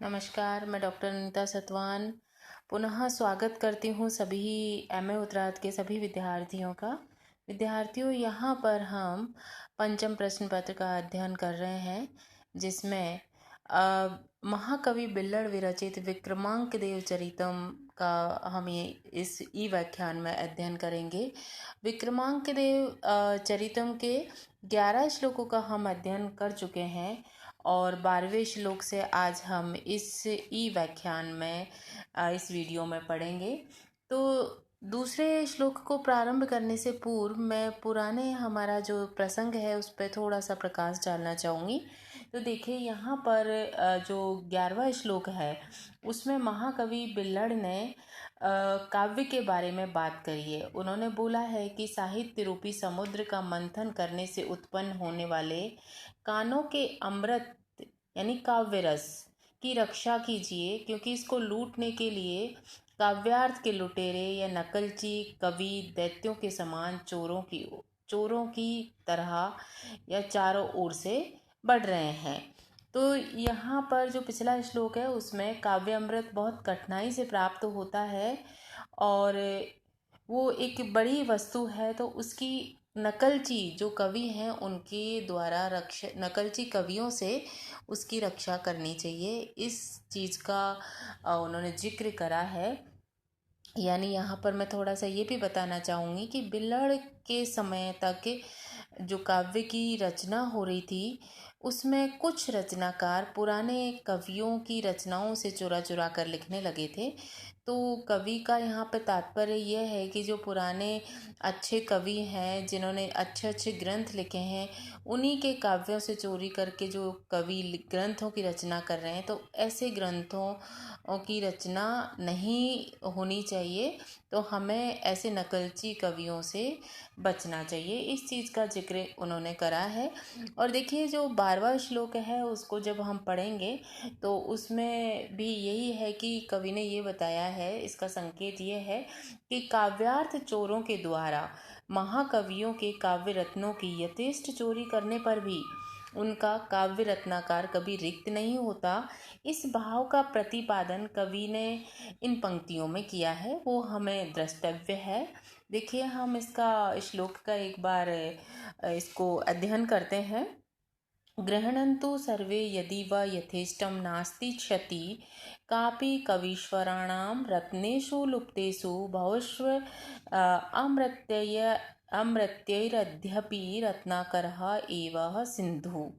नमस्कार, मैं डॉक्टर अनीता सतवान पुनः स्वागत करती हूँ सभी एमए उत्तरार्ध के सभी विद्यार्थियों का। विद्यार्थियों, यहाँ पर हम पंचम प्रश्न पत्र का अध्ययन कर रहे हैं, जिसमें महाकवि बिल्लड़ विरचित विक्रमांक देव चरितम का हम ये इस ई व्याख्यान में अध्ययन करेंगे। विक्रमांक देव चरितम के 11 श्लोकों का हम अध्ययन कर चुके हैं और 12वें श्लोक से आज हम इस ई व्याख्यान में इस वीडियो में पढ़ेंगे। तो दूसरे श्लोक को प्रारंभ करने से पूर्व मैं पुराने हमारा जो प्रसंग है उस पर थोड़ा सा प्रकाश डालना चाहूँगी। तो देखिए, यहाँ पर जो 11वां श्लोक है उसमें महाकवि बिल्लड़ ने काव्य के बारे में बात करी है। उन्होंने बोला है कि साहित्य रूपी समुद्र का मंथन करने से उत्पन्न होने वाले कानों के अमृत यानी काव्य रस की रक्षा कीजिए, क्योंकि इसको लूटने के लिए काव्यार्थ के लुटेरे या नकलची कवि दैत्यों के समान चोरों की तरह या चारों ओर से बढ़ रहे हैं। तो यहाँ पर जो पिछला श्लोक है उसमें काव्य अमृत बहुत कठिनाई से प्राप्त होता है और वो एक बड़ी वस्तु है, तो उसकी नकलची जो कवि हैं उनके द्वारा नकलची कवियों से उसकी रक्षा करनी चाहिए। इस चीज़ का उन्होंने जिक्र करा है। यानी यहाँ पर मैं थोड़ा सा ये भी बताना चाहूँगी कि बिल्लड़ के समय तक जो काव्य की रचना हो रही थी उसमें कुछ रचनाकार पुराने कवियों की रचनाओं से चुरा चुरा कर लिखने लगे थे। तो कवि का यहाँ पे तात्पर्य यह है कि जो पुराने अच्छे कवि हैं जिन्होंने अच्छे अच्छे ग्रंथ लिखे हैं उन्हीं के काव्यों से चोरी करके जो कवि ग्रंथों की रचना कर रहे हैं, तो ऐसे ग्रंथों की रचना नहीं होनी चाहिए। तो हमें ऐसे नकलची कवियों से बचना चाहिए। इस चीज़ का जिक्र उन्होंने करा है। और देखिए, जो 12वां श्लोक है उसको जब हम पढ़ेंगे तो उसमें भी यही है कि कवि ने ये बताया है, इसका संकेत ये है कि काव्यार्थ चोरों के द्वारा महाकवियों के काव्य रत्नों की यथेष्ट चोरी करने पर भी उनका काव्य रत्नाकार कभी रिक्त नहीं होता। इस भाव का प्रतिपादन कवि ने इन पंक्तियों में किया है, वो हमें द्रष्टव्य है। देखिए, हम इसका श्लोक का एक बार इसको अध्ययन करते हैं। गृह्णन्तु सर्वे यदि वा यथेष्टं नास्ति क्षति कापि कवीश्वराणां रत्नेषु लुप्तेषु बहुष्व अमृत्यैरद्यपि रत्नाकरः एव सिन्धुः।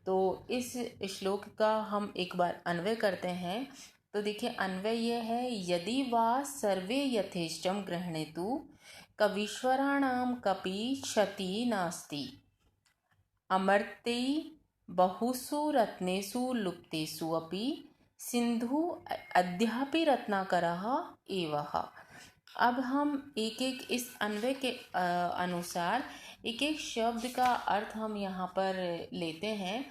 तो इस श्लोक का हम एक बार अन्वय करते हैं। तो देखिए, अन्वय ये है, यदि वा सर्वे यथेष्टं गृह्णेतु कवीश्वराणां कपि क्षति नास्ति अमर्त्यै बहुषु रत्नेषु लुप्तेषु अपि सिंधु अद्यापि रत्नाकरः एवः। अब हम एक एक इस अन्वय के अनुसार एक एक शब्द का अर्थ हम यहाँ पर लेते हैं।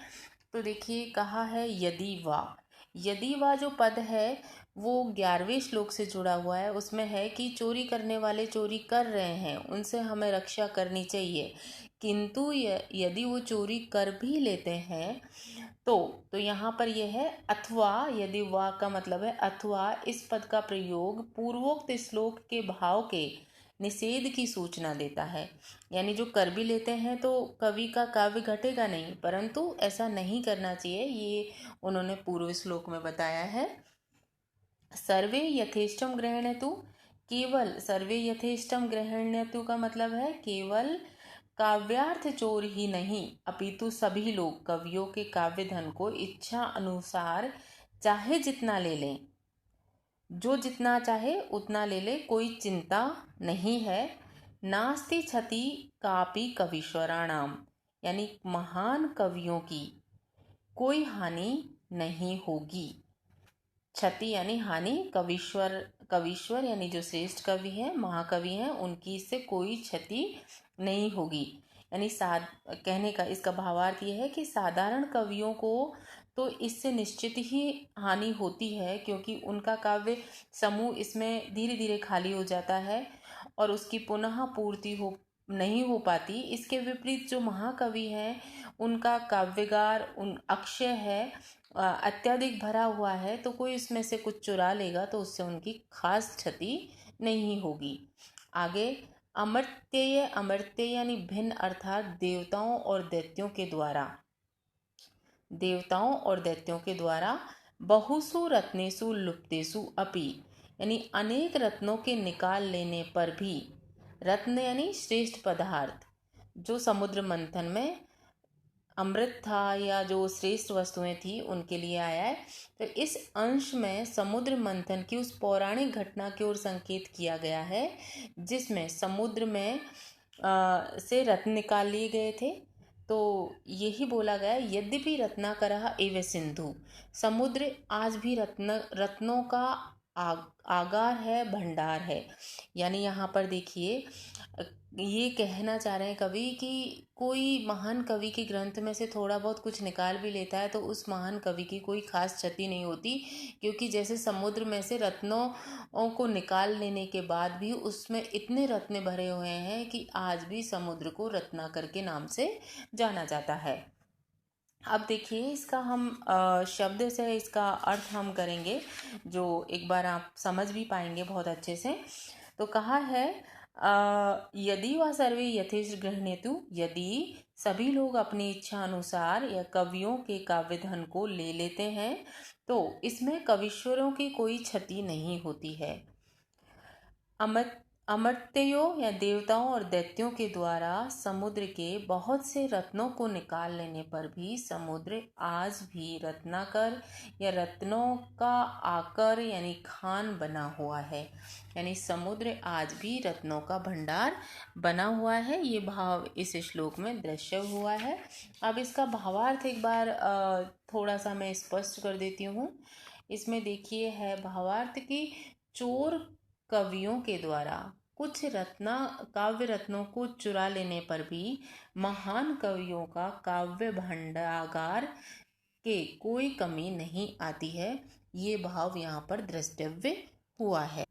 तो देखिए, कहा है यदि वा जो पद है वो 11वें श्लोक से जुड़ा हुआ है। उसमें है कि चोरी करने वाले चोरी कर रहे हैं, उनसे हमें रक्षा करनी चाहिए, किंतु यदि वो चोरी कर भी लेते हैं तो यहाँ पर यह है अथवा। यदि वा का मतलब है अथवा। इस पद का प्रयोग पूर्वोक्त श्लोक के भाव के निषेध की सूचना देता है। यानी जो कर भी लेते हैं तो कवि का काव्य घटेगा नहीं, परंतु ऐसा नहीं करना चाहिए, ये उन्होंने पूर्व श्लोक में बताया है। सर्वे यथेष्टम गृह्णतु, केवल सर्वे यथेष्टम गृह्णतु का मतलब है केवल काव्यार्थ चोर ही नहीं, अपितु सभी लोग कवियों के काव्य धन को इच्छा अनुसार चाहे जितना ले लें, जो जितना चाहे उतना ले ले, कोई चिंता नहीं है। नास्ति क्षति कापि कवीश्वराणाम, यानी महान कवियों की कोई हानि नहीं होगी। क्षति यानी हानि, कवीश्वर यानी जो श्रेष्ठ कवि हैं, महाकवि हैं, उनकी इससे कोई क्षति नहीं होगी। यानी कहने का इसका भावार्थ ये है कि साधारण कवियों को तो इससे निश्चित ही हानि होती है, क्योंकि उनका काव्य समूह इसमें धीरे धीरे खाली हो जाता है और उसकी पुनः पूर्ति नहीं हो पाती। इसके विपरीत जो महाकवि हैं उनका काव्यगार अक्षय है, अत्यधिक भरा हुआ है तो कोई उसमें से कुछ चुरा लेगा तो उससे उनकी खास क्षति नहीं होगी। आगे, अमर्त्यय, अमर्त्य यानी भिन्न, अर्थात देवताओं और दैत्यों के द्वारा बहुसु रत्नेषु लुप्तेषु अपि, यानी अनेक रत्नों के निकाल लेने पर भी, रत्न यानी श्रेष्ठ पदार्थ, जो समुद्र मंथन में अमृत था या जो श्रेष्ठ वस्तुएं थी उनके लिए आया है। तो इस अंश में समुद्र मंथन की उस पौराणिक घटना की ओर संकेत किया गया है जिसमें समुद्र में से रत्न निकाल लिए गए थे। तो यही बोला गया, यद्यपि रत्नाकरः एव सिंधु, समुद्र आज भी रत्नों का आगार है, भंडार है। यानी यहाँ पर देखिए, ये कहना चाह रहे हैं कवि कि कोई महान कवि के ग्रंथ में से थोड़ा बहुत कुछ निकाल भी लेता है तो उस महान कवि की कोई खास क्षति नहीं होती, क्योंकि जैसे समुद्र में से रत्नों को निकाल लेने के बाद भी उसमें इतने रत्न भरे हुए हैं कि आज भी समुद्र को रत्नाकर के नाम से जाना जाता है। अब देखिए, इसका हम शब्द से इसका अर्थ हम करेंगे, जो एक बार आप समझ भी पाएंगे बहुत अच्छे से। तो कहा है, यदि वह सर्वे यथेष्ट गृह्णेतु, यदि सभी लोग अपनी इच्छा अनुसार या कवियों के काव्य धन को ले लेते हैं तो इसमें कवीश्वरों की कोई क्षति नहीं होती है। अमर्त्यों या देवताओं और दैत्यों के द्वारा समुद्र के बहुत से रत्नों को निकाल लेने पर भी समुद्र आज भी रत्नाकर या रत्नों का आकर यानी खान बना हुआ है। यानी समुद्र आज भी रत्नों का भंडार बना हुआ है। ये भाव इस श्लोक में दृश्य हुआ है। अब इसका भावार्थ एक बार थोड़ा सा मैं स्पष्ट कर देती हूँ। इसमें देखिए है भावार्थ की, चोर कवियों के द्वारा कुछ काव्य रत्नों को चुरा लेने पर भी महान कवियों का काव्य भंडागार के कोई कमी नहीं आती है। ये भाव यहाँ पर द्रष्टव्य हुआ है।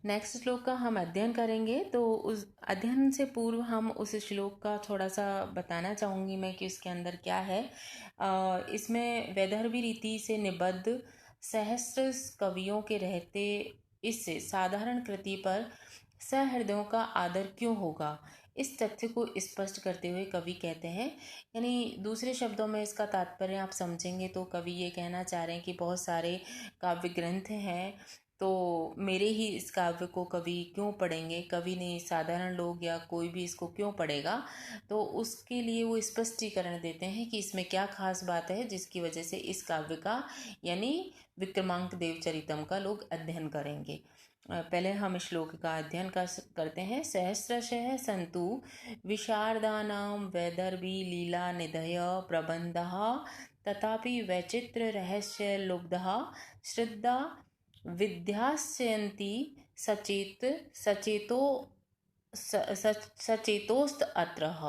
नेक्स्ट श्लोक का हम अध्ययन करेंगे। तो उस अध्ययन से पूर्व हम उस श्लोक का थोड़ा सा बताना चाहूँगी मैं कि उसके अंदर क्या है। इसमें वैदर्भी रीति से निबद्ध सहस्त्र कवियों के रहते इस साधारण कृति पर सहृदयों का आदर क्यों होगा, इस तथ्य को स्पष्ट करते हुए कवि कहते हैं, यानी दूसरे शब्दों में इसका तात्पर्य आप समझेंगे तो कवि ये कहना चाह रहे हैं कि बहुत सारे काव्य ग्रंथ हैं तो मेरे ही इस काव्य को कवि क्यों पढ़ेंगे, कवि ने साधारण लोग या कोई भी इसको क्यों पढ़ेगा। तो उसके लिए वो स्पष्टीकरण देते हैं कि इसमें क्या खास बात है जिसकी वजह से इस काव्य का यानी विक्रमांक देवचरितम का लोग अध्ययन करेंगे। पहले हम श्लोक का अध्ययन करते हैं। सहस्रशः सन्तु विशारदानां वैदर्भी लीला निधय प्रबन्धः तथापि वैचित्र रहस्य लुब्धः श्रद्धा विद्यास्यन्ति सचेतोस्त अत्रः।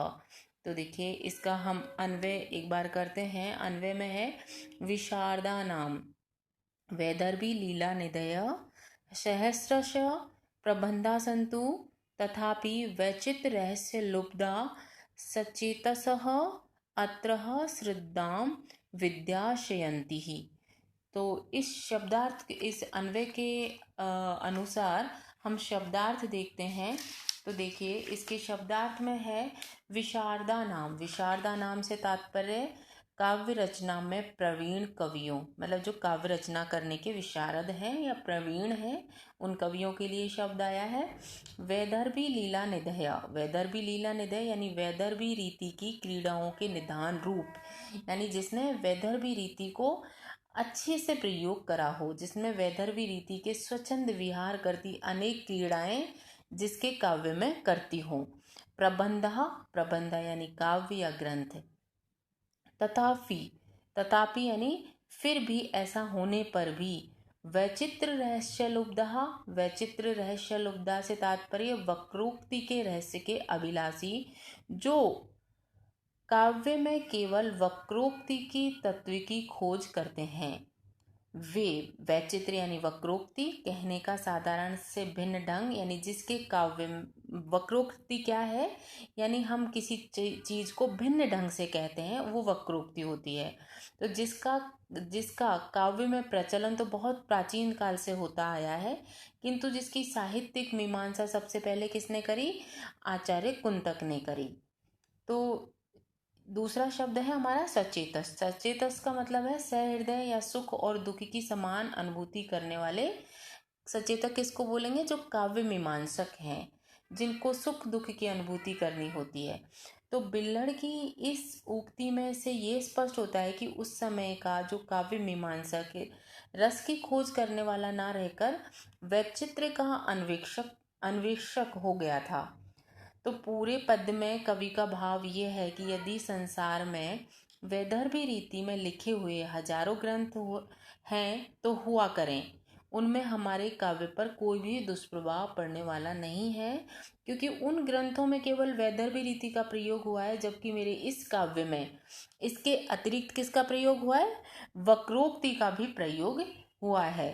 तो देखिए, इसका हम अन्वय एक बार करते हैं। अन्वय में है, विशारदा नाम वैदर्भी लीला निधय सहस्रश प्रबंधा सन्तु तथापि वैचित रहस्य लुब्धा सचेतसः अत्रः श्रद्धां विद्याशयन्ति ही। तो इस शब्दार्थ, इस अन्वय के अनुसार हम शब्दार्थ देखते हैं। तो देखिए, इसके शब्दार्थ में है विशारदा नाम। विशारदा नाम से तात्पर्य काव्य रचना में प्रवीण कवियों, मतलब जो काव्य रचना करने के विशारद हैं या प्रवीण हैं, उन कवियों के लिए शब्द आया है। वैदर्भी लीला निधय, वैदर्भी लीला निधय यानी वैदर्भी रीति की क्रीड़ाओं के निधान रूप, यानी जिसने वैदर्भी रीति को अच्छे से प्रयोग करा हो, जिसमें वैदर्भी रीति के स्वच्छंद विहार करती अनेक क्रीड़ाएं जिसके काव्य में करती हो। प्रबंध यानी काव्य या ग्रंथ। तथापि यानी फिर भी, ऐसा होने पर भी। वैचित्र रहस्य लुब्धा, वैचित्र रहस्य लुब्धा से तात्पर्य वक्रोक्ति के रहस्य के अभिलाषी, जो काव्य में केवल वक्रोक्ति की तत्व की खोज करते हैं। वे वैचित्र यानी वक्रोक्ति, कहने का साधारण से भिन्न ढंग, यानी जिसके काव्य वक्रोक्ति क्या है, यानी हम किसी चीज को भिन्न ढंग से कहते हैं, वो वक्रोक्ति होती है। तो जिसका काव्य में प्रचलन तो बहुत प्राचीन काल से होता आया है, किंतु जिसकी साहित्यिक मीमांसा सबसे पहले किसने करी? आचार्य कुंतक ने करी। तो दूसरा शब्द है हमारा सचेतस। सचेतस का मतलब है सहृदय या सुख और दुख की समान अनुभूति करने वाले। सचेतक किसको बोलेंगे? जो काव्य मीमांसक हैं, जिनको सुख दुख की अनुभूति करनी होती है। तो बिल्हड़ की इस उक्ति में से ये स्पष्ट होता है कि उस समय का जो काव्य मीमांसक रस की खोज करने वाला ना रहकर वैचित्र का अन्वेषक हो गया था। तो पूरे पद में कवि का भाव ये है कि यदि संसार में वैदर्भी रीति में लिखे हुए हजारों ग्रंथ हैं तो हुआ करें, उनमें हमारे काव्य पर कोई भी दुष्प्रभाव पड़ने वाला नहीं है, क्योंकि उन ग्रंथों में केवल वैदर्भी रीति का प्रयोग हुआ है, जबकि मेरे इस काव्य में इसके अतिरिक्त किसका प्रयोग हुआ है? वक्रोक्ति का भी प्रयोग हुआ है।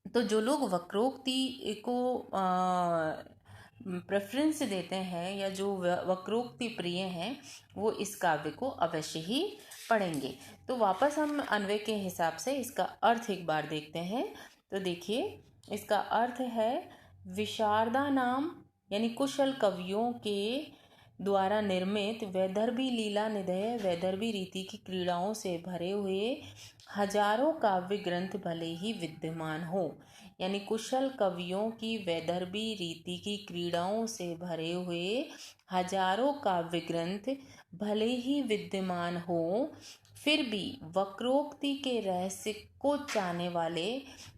तो जो लोग वक्रोक्ति को प्रेफरेंस देते हैं या जो वक्रोक्ति प्रिय हैं, वो इस काव्य को अवश्य ही पढ़ेंगे। तो वापस हम अन्वय के हिसाब से इसका अर्थ एक बार देखते हैं। तो देखिए, इसका अर्थ है विशारदा नाम यानी कुशल कवियों के द्वारा निर्मित वैदर्भी लीला निधेय वैदर्भी रीति की क्रीड़ाओं से भरे हुए हजारों काव्य ग्रंथ भले ही विद्यमान हो, यानी कुशल कवियों की वैदर्भी रीति की क्रीड़ाओं से भरे हुए हजारों काव्य ग्रंथ भले ही विद्यमान हो, फिर भी वक्रोक्ति के रहस्य को चाहने वाले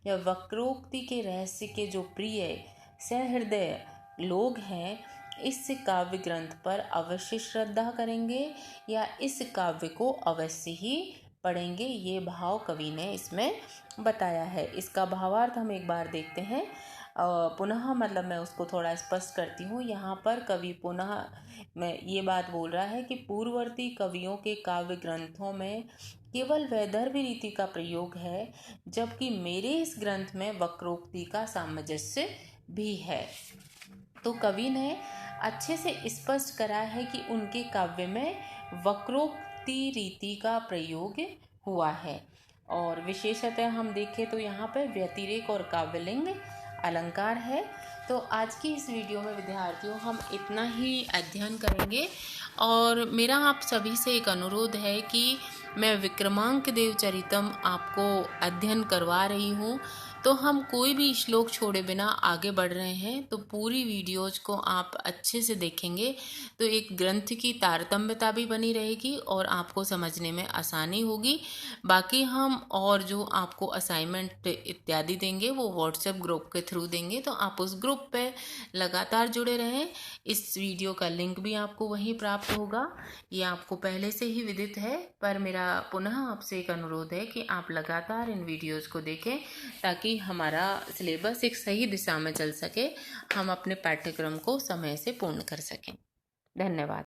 या वक्रोक्ति के रहस्य के जो प्रिय सहृदय लोग हैं, इस काव्य ग्रंथ पर अवश्य श्रद्धा करेंगे या इस काव्य को अवश्य ही पढ़ेंगे। ये भाव कवि ने इसमें बताया है। इसका भावार्थ हम एक बार देखते हैं। पुनः मतलब मैं उसको थोड़ा स्पष्ट करती हूँ। यहाँ पर कवि पुनः मैं ये बात बोल रहा है कि पूर्ववर्ती कवियों के काव्य ग्रंथों में केवल वैदर्भी रीति का प्रयोग है, जबकि मेरे इस ग्रंथ में वक्रोक्ति का सामंजस्य भी है। तो कवि ने अच्छे से स्पष्ट करा है कि उनके काव्य में वक्रोक्ति रीति का प्रयोग हुआ है। और विशेषतः हम देखें तो यहाँ पर व्यतिरेक और काव्यलिंग अलंकार है। तो आज की इस वीडियो में विद्यार्थियों हम इतना ही अध्ययन करेंगे, और मेरा आप सभी से एक अनुरोध है कि मैं विक्रमांक देव चरितम आपको अध्ययन करवा रही हूँ। तो हम कोई भी श्लोक छोड़े बिना आगे बढ़ रहे हैं। तो पूरी वीडियोज को आप अच्छे से देखेंगे तो एक ग्रंथ की तारतम्यता भी बनी रहेगी और आपको समझने में आसानी होगी। बाकी हम और जो आपको असाइनमेंट इत्यादि देंगे वो व्हाट्सएप ग्रुप के थ्रू देंगे, तो आप उस ग्रुप पे लगातार जुड़े रहें। इस वीडियो का लिंक भी आपको वहीं प्राप्त होगा, ये आपको पहले से ही विदित है, पर मेरा पुनः आपसे एक अनुरोध है कि आप लगातार इन वीडियोज़ को देखें ताकि हमारा सिलेबस एक सही दिशा में चल सके, हम अपने पाठ्यक्रम को समय से पूर्ण कर सकें। धन्यवाद।